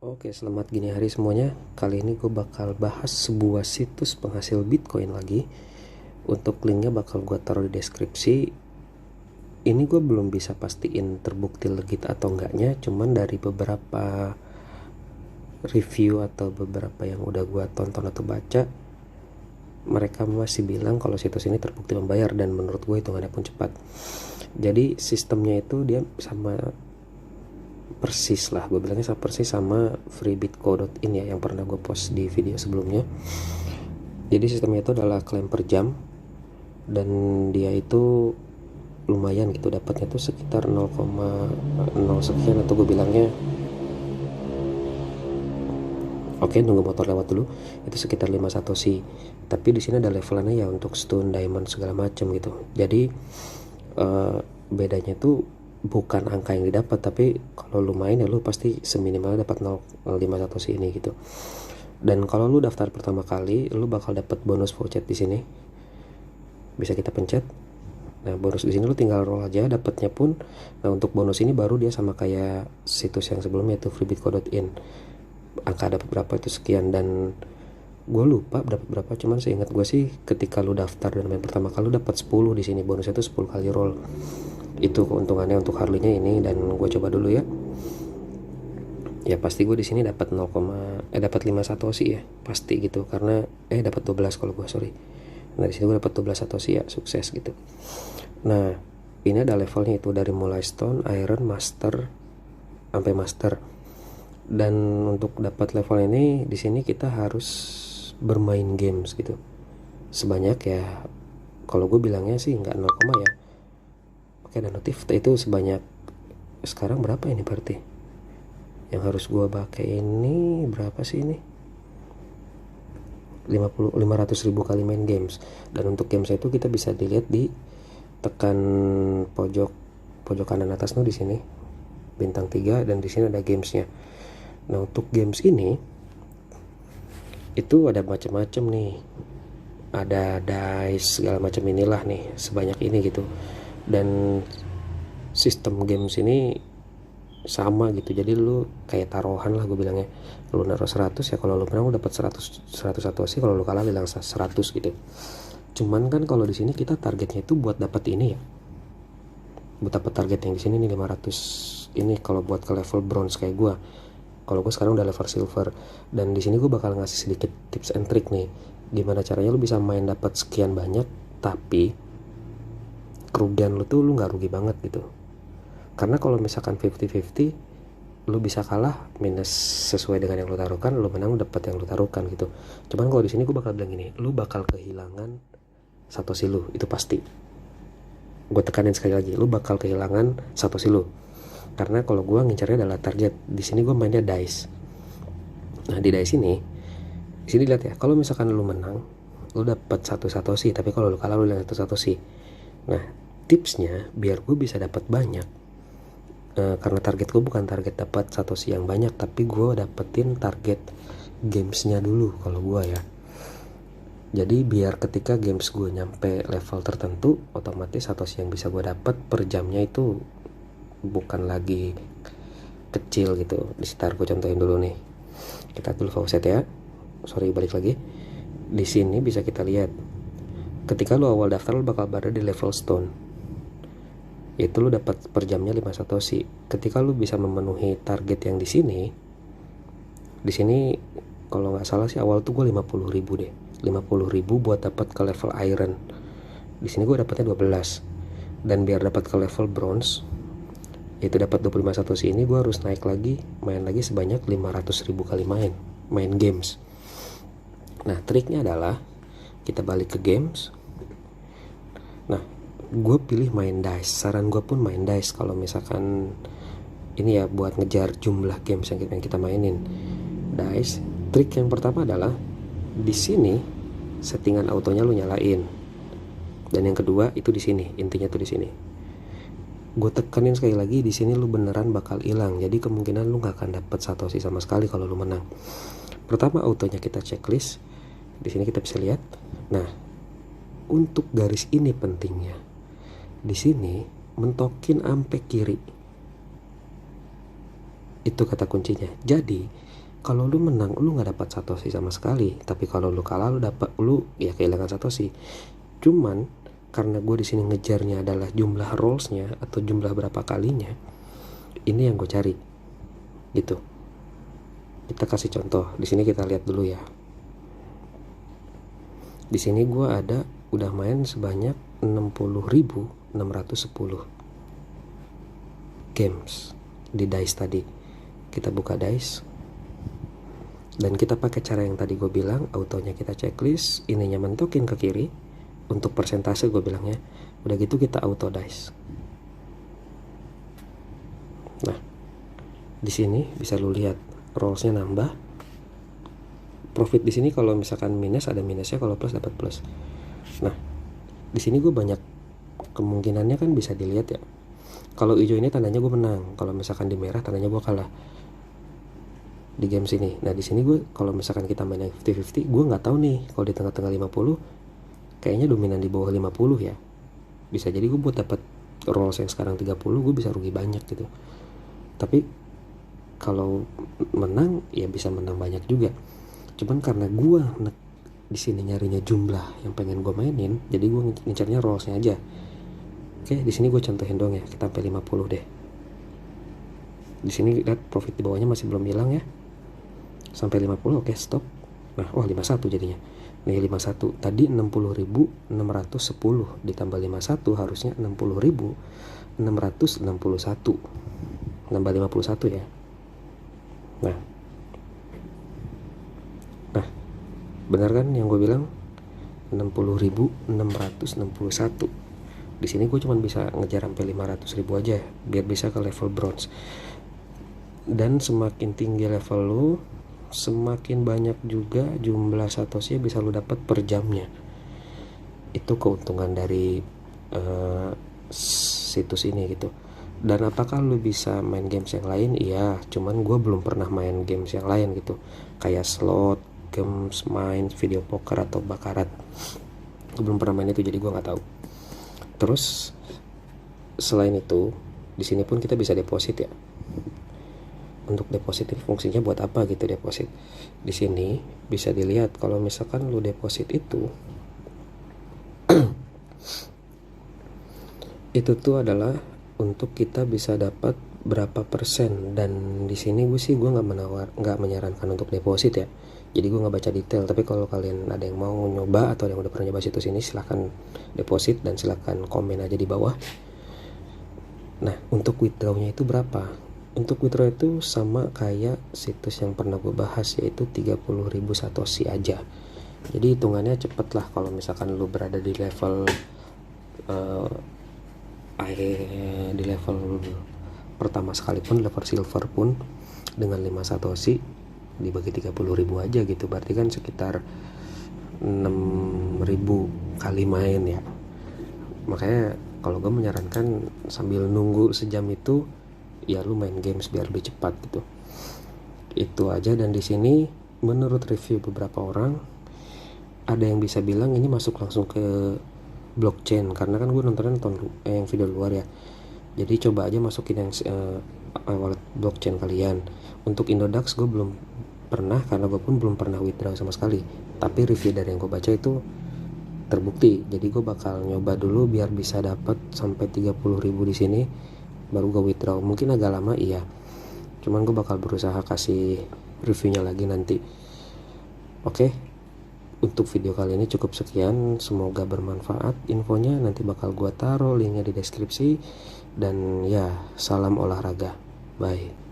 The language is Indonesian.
Oke, selamat gini hari semuanya. Kali ini gue bakal bahas sebuah situs penghasil Bitcoin lagi. Untuk linknya bakal gue taruh di deskripsi. Ini gue belum bisa pastiin terbukti legit atau enggaknya, cuman dari beberapa review atau beberapa yang udah gue tonton atau baca, mereka masih bilang kalau situs ini terbukti membayar, dan menurut gue hitungannya pun cepat. Jadi sistemnya itu dia sama persis lah, gue bilangnya sama persis sama freebitco.in ya, yang pernah gue post di video sebelumnya. Jadi sistemnya itu adalah klaim per jam, dan dia itu lumayan gitu, dapatnya tuh sekitar 0,0 sekian, atau gue bilangnya oke, nunggu motor lewat dulu, itu sekitar 5 satoshi. Tapi di sini ada levelannya ya, untuk stone, diamond, segala macam gitu. Jadi bedanya tuh bukan angka yang didapat, tapi kalau lu main ya lu pasti seminimal dapat 0,5 satoshi ini gitu. Dan kalau lu daftar pertama kali, lu bakal dapat bonus voucher di sini. Bisa kita pencet. Nah, bonus di sini lu tinggal roll aja, dapatnya pun. Nah, untuk bonus ini baru dia sama kayak situs yang sebelumnya, itu freebitco.in. Angka dapat berapa itu sekian, dan gue lupa dapat berapa, cuman seingat gue sih ketika lu daftar dan main pertama kali lu dapat 10 di sini, bonusnya itu 10 kali roll. Itu keuntungannya untuk Harley-nya ini, dan gue coba dulu ya. Ya pasti gue di sini dapat dapat 5 satoshi ya, pasti gitu, karena dapat 12 kalau gue, sorry. Nah, di sini gue dapat 12 satoshi ya, sukses gitu. Nah, ini ada levelnya itu dari mulai stone, iron, master sampai master. Dan untuk dapat level ini di sini kita harus bermain games gitu. Sebanyak ya, kalau gue bilangnya sih nggak 0, ya. Oke, dan notif itu sebanyak, sekarang berapa ini berarti? Yang harus gue pakai ini berapa sih ini? 500.000 kali main games. Dan untuk games itu kita bisa dilihat di tekan pojok kanan atas di sini bintang 3, dan di sini ada gamesnya. Nah, untuk games ini itu ada macam-macam nih, ada dice segala macam inilah nih, sebanyak ini gitu. Dan sistem games ini sama gitu, jadi lu kayak taruhan lah, gue bilangnya. Lu naruh 100 ya, kalau lu menang lu dapat 100 sih, kalau lu kalah bilang 100 gitu. Cuman kan kalau di sini kita targetnya itu buat dapat ini ya, buat dapat target yang di sini nih 500 ini, kalau buat ke level bronze kayak gue. Kalau gue sekarang udah level silver, dan di sini gue bakal ngasih sedikit tips and trick nih, gimana caranya lu bisa main dapat sekian banyak, tapi kerugian lu tuh lu nggak rugi banget gitu. Karena kalau misalkan 50-50, lu bisa kalah minus sesuai dengan yang lu taruhkan, lu menang dapat yang lu taruhkan gitu. Cuman kalau di sini gue bakal bilang gini, lu bakal kehilangan satoshi lu, itu pasti. Gue tekanin sekali lagi, lu bakal kehilangan satoshi lu. Karena kalau gue ngincarnya adalah target. Di sini gue mainnya dice. Nah, di dice ini, di sini lihat ya, kalau misalkan lu menang, lu dapat 1 satoshi, tapi kalau lu kalah lu dapat 1 satoshi. Nah, tipsnya biar gue bisa dapat banyak, karena target gue bukan target dapat satoshi yang banyak, tapi gue dapetin target gamesnya dulu kalau gue ya. Jadi biar ketika games gue nyampe level tertentu, otomatis satoshi yang bisa gue dapat per jamnya itu bukan lagi kecil gitu. Di sekitar gue contohin dulu nih. Kita dulu faucet ya. Sorry, balik lagi. Di sini bisa kita lihat, ketika lu awal daftar lu bakal berada di level stone. Itu lu dapat per jamnya 5 satoshi. Ketika lu bisa memenuhi target yang di sini kalau nggak salah sih awal tuh gue 50.000 deh. 50.000 buat dapat ke level iron. Di sini gue dapatnya 12. Dan biar dapat ke level bronze, itu dapat 25 satoshi ini, gue harus naik lagi, main lagi sebanyak 500.000 kali main games. Nah, triknya adalah kita balik ke games. Nah, gue pilih main dice. Saran gue pun main dice kalau misalkan ini ya, buat ngejar jumlah games yang kita mainin. Dice. Trik yang pertama adalah di sini settingan autonya lu nyalain. Dan yang kedua itu di sini, intinya tuh di sini. Gue tekanin sekali lagi, di sini lu beneran bakal hilang. Jadi kemungkinan lu nggak akan dapet satoshi sama sekali kalau lu menang. Pertama, autonya kita checklist. Di sini kita bisa lihat. Nah, untuk garis ini pentingnya. Di sini mentokin sampai kiri. Itu kata kuncinya. Jadi kalau lu menang lu nggak dapat satoshi sama sekali, tapi kalau lu kalah lu ya kehilangan satoshi. Cuman karena gue di sini ngejarnya adalah jumlah rollsnya atau jumlah berapa kalinya, ini yang gue cari gitu. Kita kasih contoh di sini, kita lihat dulu ya. Di sini gue udah main sebanyak 60.610 games di dice tadi. Kita buka dice dan kita pakai cara yang tadi gue bilang, autonya kita checklist, ininya mentokin ke kiri untuk persentase gue bilangnya. Udah gitu kita auto dice. Nah, di sini bisa lu lihat rollsnya nambah. Profit di sini kalau misalkan minus ada minusnya, kalau plus dapat plus. Nah, di sini gue banyak kemungkinannya kan bisa dilihat ya. Kalau hijau ini tandanya gue menang, kalau misalkan di merah tandanya gue kalah di game sini. Nah, di sini gue kalau misalkan kita main 50-50, gue nggak tahu nih kalau di tengah-tengah 50 kayaknya dominan di bawah 50 ya. Bisa jadi gue buat dapat rolls yang sekarang 30 gue bisa rugi banyak gitu. Tapi kalau menang ya bisa menang banyak juga. Cuman karena gue di sini nyarinya jumlah yang pengen gue mainin, jadi gue ngincarnya rollsnya aja. Oke, di sini gue contohin dong ya, kita sampai 50 deh. Di sini lihat profit di bawahnya masih belum hilang ya. Sampai 50, oke stop. Nah, 51 jadinya. Nih 51, tadi 60.610 ditambah 51 harusnya 60.661. Nambah 51 ya. Nah, benar kan yang gue bilang 60.661. Di sini gue cuma bisa ngejar sampai 500.000 aja biar bisa ke level bronze. Dan semakin tinggi level lu, semakin banyak juga jumlah satoshi bisa lu dapat per jamnya. Itu keuntungan dari situs ini gitu. Dan apakah lu bisa main games yang lain? Iya, cuman gue belum pernah main games yang lain gitu, kayak slot games, main video poker atau bakarat. Gue belum pernah main itu, jadi gue nggak tahu. Terus selain itu, di sini pun kita bisa deposit ya. Untuk deposit ini fungsinya buat apa gitu deposit? Di sini bisa dilihat kalau misalkan lu deposit itu itu tuh adalah untuk kita bisa dapat berapa persen. Dan di sini gue nggak menyarankan untuk deposit ya. Jadi gue nggak baca detail. Tapi kalau kalian ada yang mau nyoba atau yang udah pernah nyoba situs ini, silahkan deposit dan silahkan komen aja di bawah. Nah, untuk withdrawnya itu berapa? Untuk withdraw itu sama kayak situs yang pernah gue bahas, yaitu 30.000 satoshi aja. Jadi hitungannya cepet lah kalau misalkan lu berada di level di level pertama sekalipun, level silver pun, dengan 5 satoshi dibagi 30.000 aja gitu, berarti kan sekitar 6.000 kali main ya. Makanya kalau gue menyarankan sambil nunggu sejam itu ya lu main games biar lebih cepat gitu. Itu aja. Dan di sini menurut review beberapa orang, ada yang bisa bilang ini masuk langsung ke blockchain, karena kan gue nonton yang video luar ya. Jadi coba aja masukin yang wallet blockchain kalian. Untuk Indodax gue belum pernah, karena gue pun belum pernah withdraw sama sekali. Tapi review dari yang gue baca itu terbukti. Jadi gue bakal nyoba dulu biar bisa dapat sampai 30.000 di sini, baru gue withdraw. Mungkin agak lama iya, cuman gue bakal berusaha kasih reviewnya lagi nanti. Oke, untuk video kali ini cukup sekian, semoga bermanfaat infonya. Nanti bakal gue taruh linknya di deskripsi. Dan ya, salam olahraga, bye.